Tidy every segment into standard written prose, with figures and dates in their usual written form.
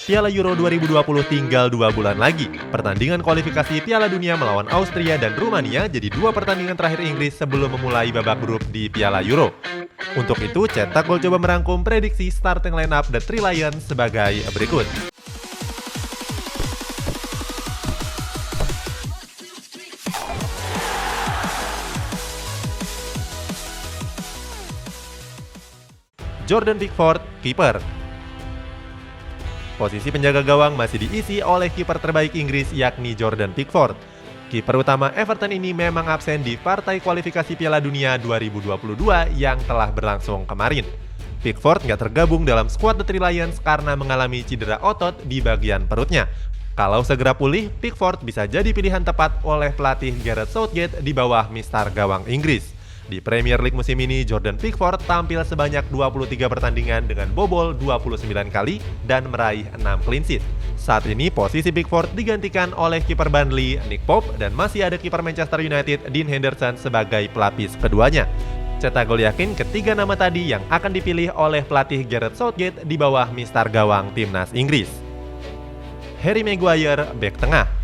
Piala Euro 2020 tinggal 2 bulan lagi. Pertandingan kualifikasi Piala Dunia melawan Austria dan Rumania jadi 2 pertandingan terakhir Inggris sebelum memulai babak grup di Piala Euro. Untuk itu, Cetak Gol coba merangkum prediksi starting lineup The Three Lions sebagai berikut. Jordan Pickford, kiper. Posisi penjaga gawang masih diisi oleh kiper terbaik Inggris yakni Jordan Pickford. Kiper utama Everton ini memang absen di partai kualifikasi Piala Dunia 2022 yang telah berlangsung kemarin. Pickford nggak tergabung dalam skuad The Three Lions karena mengalami cedera otot di bagian perutnya. Kalau segera pulih, Pickford bisa jadi pilihan tepat oleh pelatih Gareth Southgate di bawah mistar gawang Inggris. Di Premier League musim ini, Jordan Pickford tampil sebanyak 23 pertandingan dengan bobol 29 kali dan meraih 6 clean sheet. Saat ini, posisi Pickford digantikan oleh kiper Burnley, Nick Pope, dan masih ada kiper Manchester United, Dean Henderson, sebagai pelapis keduanya. Cetak Gol yakin ketiga nama tadi yang akan dipilih oleh pelatih Gareth Southgate di bawah mistar gawang timnas Inggris. Harry Maguire, bek tengah.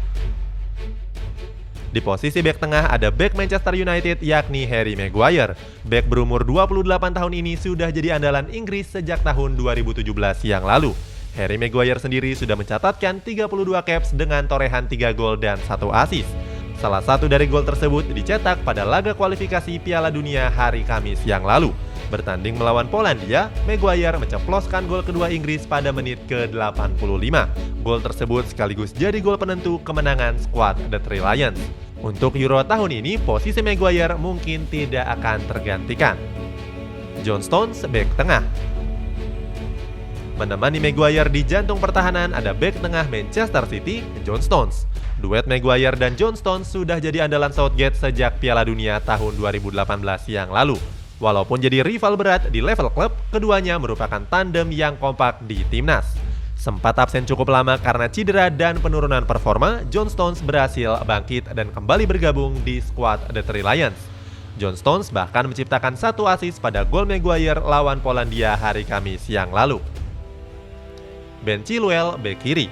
Di posisi bek tengah ada bek Manchester United yakni Harry Maguire. Bek berumur 28 tahun ini sudah jadi andalan Inggris sejak tahun 2017 yang lalu. Harry Maguire sendiri sudah mencatatkan 32 caps dengan torehan 3 gol dan 1 assist. Salah satu dari gol tersebut dicetak pada laga kualifikasi Piala Dunia hari Kamis yang lalu. Bertanding melawan Polandia, Maguire menceploskan gol kedua Inggris pada menit ke-85. Gol tersebut sekaligus jadi gol penentu kemenangan skuad The Three Lions. Untuk Euro tahun ini, posisi Maguire mungkin tidak akan tergantikan. John Stones, bek tengah. Menemani Maguire di jantung pertahanan ada bek tengah Manchester City, John Stones. Duet Maguire dan John Stones sudah jadi andalan Southgate sejak Piala Dunia tahun 2018 yang lalu. Walaupun jadi rival berat di level klub, keduanya merupakan tandem yang kompak di timnas. Sempat absen cukup lama karena cedera dan penurunan performa, John Stones berhasil bangkit dan kembali bergabung di skuad The Three Lions. John Stones bahkan menciptakan 1 assist pada gol Maguire lawan Polandia hari Kamis yang lalu. Ben Chilwell, bek kiri.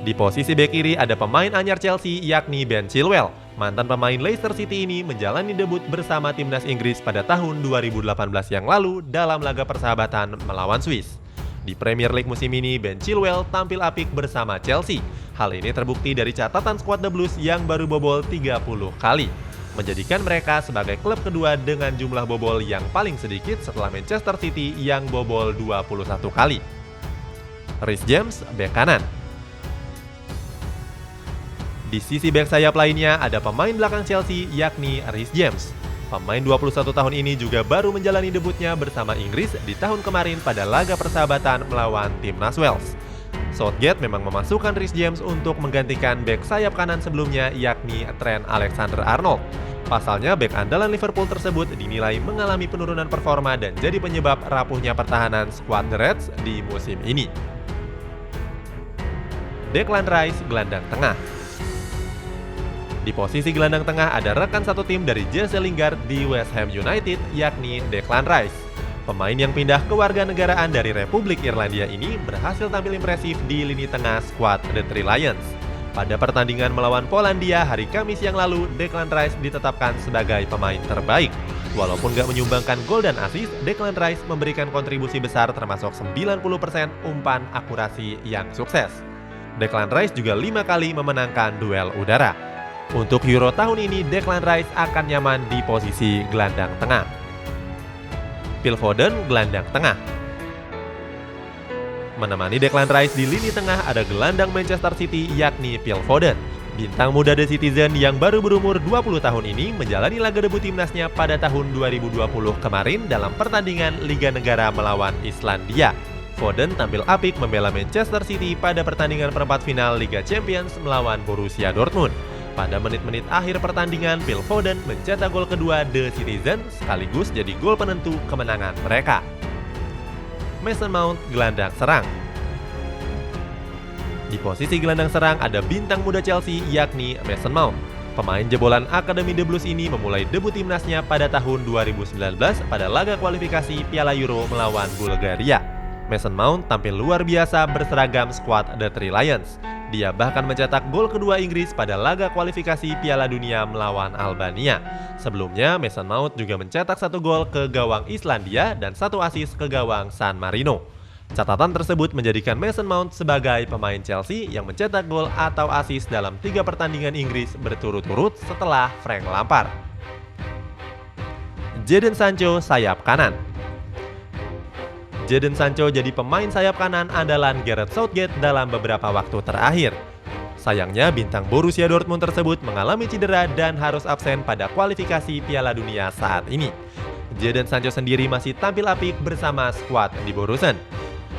Di posisi bek kiri ada pemain anyar Chelsea yakni Ben Chilwell. Mantan pemain Leicester City ini menjalani debut bersama timnas Inggris pada tahun 2018 yang lalu dalam laga persahabatan melawan Swiss. Di Premier League musim ini, Ben Chilwell tampil apik bersama Chelsea. Hal ini terbukti dari catatan skuad The Blues yang baru bobol 30 kali, menjadikan mereka sebagai klub kedua dengan jumlah bobol yang paling sedikit setelah Manchester City yang bobol 21 kali. Reece James, bek kanan. Di sisi bek sayap lainnya ada pemain belakang Chelsea yakni Reece James. Pemain 21 tahun ini juga baru menjalani debutnya bersama Inggris di tahun kemarin pada laga persahabatan melawan timnas Wales. Southgate memang memasukkan Reece James untuk menggantikan bek sayap kanan sebelumnya yakni Trent Alexander-Arnold. Pasalnya bek andalan Liverpool tersebut dinilai mengalami penurunan performa dan jadi penyebab rapuhnya pertahanan skuad The Reds di musim ini. Declan Rice, gelandang tengah. Di posisi gelandang tengah ada rekan satu tim dari Jesse Lingard di West Ham United yakni Declan Rice. Pemain yang pindah kewarganegaraan dari Republik Irlandia ini berhasil tampil impresif di lini tengah skuad The Three Lions. Pada pertandingan melawan Polandia hari Kamis yang lalu, Declan Rice ditetapkan sebagai pemain terbaik. Walaupun gak menyumbangkan gol dan assist, Declan Rice memberikan kontribusi besar termasuk 90% umpan akurasi yang sukses. Declan Rice juga 5 kali memenangkan duel udara. Untuk Euro tahun ini, Declan Rice akan nyaman di posisi gelandang tengah. Phil Foden, gelandang tengah. Menemani Declan Rice di lini tengah ada gelandang Manchester City yakni Phil Foden. Bintang muda The Citizen yang baru berumur 20 tahun ini menjalani laga debut timnasnya pada tahun 2020 kemarin dalam pertandingan Liga Negara melawan Islandia. Foden tampil apik membela Manchester City pada pertandingan perempat final Liga Champions melawan Borussia Dortmund. Pada menit-menit akhir pertandingan, Phil Foden mencetak gol kedua The Citizen sekaligus jadi gol penentu kemenangan mereka. Mason Mount, gelandang serang. Di posisi gelandang serang ada bintang muda Chelsea yakni Mason Mount. Pemain jebolan Akademi The Blues ini memulai debut timnasnya pada tahun 2019 pada laga kualifikasi Piala Euro melawan Bulgaria. Mason Mount tampil luar biasa berseragam skuad The Three Lions. Dia bahkan mencetak gol kedua Inggris pada laga kualifikasi Piala Dunia melawan Albania. Sebelumnya, Mason Mount juga mencetak 1 gol ke gawang Islandia dan 1 assist ke gawang San Marino. Catatan tersebut menjadikan Mason Mount sebagai pemain Chelsea yang mencetak gol atau assist dalam 3 pertandingan Inggris berturut-turut setelah Frank Lampard. Jadon Sancho sayap kanan. Jadon Sancho jadi pemain sayap kanan andalan Gareth Southgate dalam beberapa waktu terakhir. Sayangnya bintang Borussia Dortmund tersebut mengalami cedera dan harus absen pada kualifikasi Piala Dunia saat ini. Jadon Sancho sendiri masih tampil apik bersama skuad di Borussen.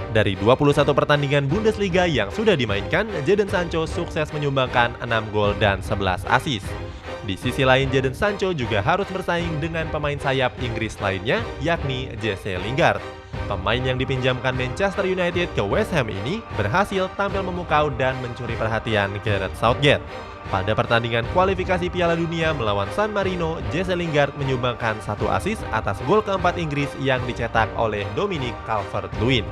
Dari 21 pertandingan Bundesliga yang sudah dimainkan, Jadon Sancho sukses menyumbangkan 6 gol dan 11 assist. Di sisi lain, Jadon Sancho juga harus bersaing dengan pemain sayap Inggris lainnya, yakni Jesse Lingard. Pemain yang dipinjamkan Manchester United ke West Ham ini berhasil tampil memukau dan mencuri perhatian Gareth Southgate. Pada pertandingan kualifikasi Piala Dunia melawan San Marino, Jesse Lingard menyumbangkan 1 assist atas gol keempat Inggris yang dicetak oleh Dominic Calvert-Lewin.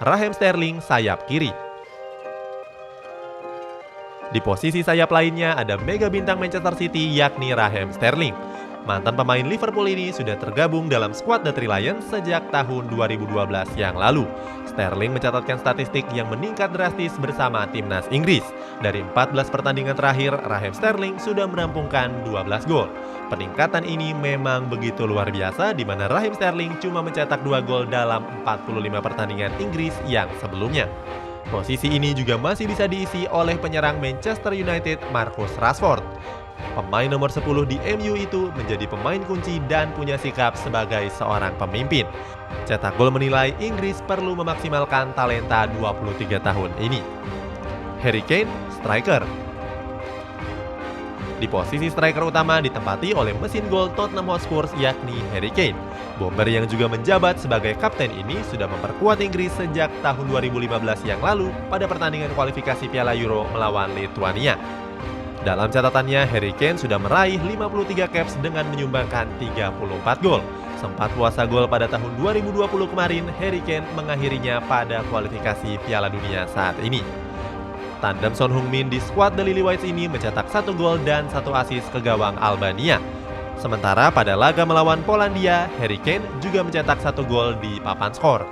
Raheem Sterling sayap kiri. Di posisi sayap lainnya ada mega bintang Manchester City yakni Raheem Sterling. Mantan pemain Liverpool ini sudah tergabung dalam skuad The Three Lions sejak tahun 2012 yang lalu. Sterling mencatatkan statistik yang meningkat drastis bersama timnas Inggris. Dari 14 pertandingan terakhir, Raheem Sterling sudah merampungkan 12 gol. Peningkatan ini memang begitu luar biasa di mana Raheem Sterling cuma mencetak 2 gol dalam 45 pertandingan Inggris yang sebelumnya. Posisi ini juga masih bisa diisi oleh penyerang Manchester United Marcus Rashford. Pemain nomor 10 di MU itu menjadi pemain kunci dan punya sikap sebagai seorang pemimpin. Cetak gol menilai Inggris perlu memaksimalkan talenta 23 tahun ini. Harry Kane, striker. Di posisi striker utama ditempati oleh mesin gol Tottenham Hotspur yakni Harry Kane. Bomber yang juga menjabat sebagai kapten ini sudah memperkuat Inggris sejak tahun 2015 yang lalu pada pertandingan kualifikasi Piala Euro melawan Lithuania. Dalam catatannya, Harry Kane sudah meraih 53 caps dengan menyumbangkan 34 gol. Sempat puasa gol pada tahun 2020 kemarin, Harry Kane mengakhirinya pada kualifikasi Piala Dunia saat ini. Tandem Son Heung-min di skuad The Lily Whites ini mencetak 1 gol dan 1 assist ke gawang Albania. Sementara pada laga melawan Polandia, Harry Kane juga mencetak 1 gol di papan skor.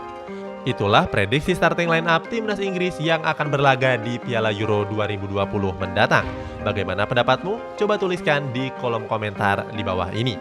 Itulah prediksi starting line up timnas Inggris yang akan berlaga di Piala Euro 2020 mendatang. Bagaimana pendapatmu? Coba tuliskan di kolom komentar di bawah ini.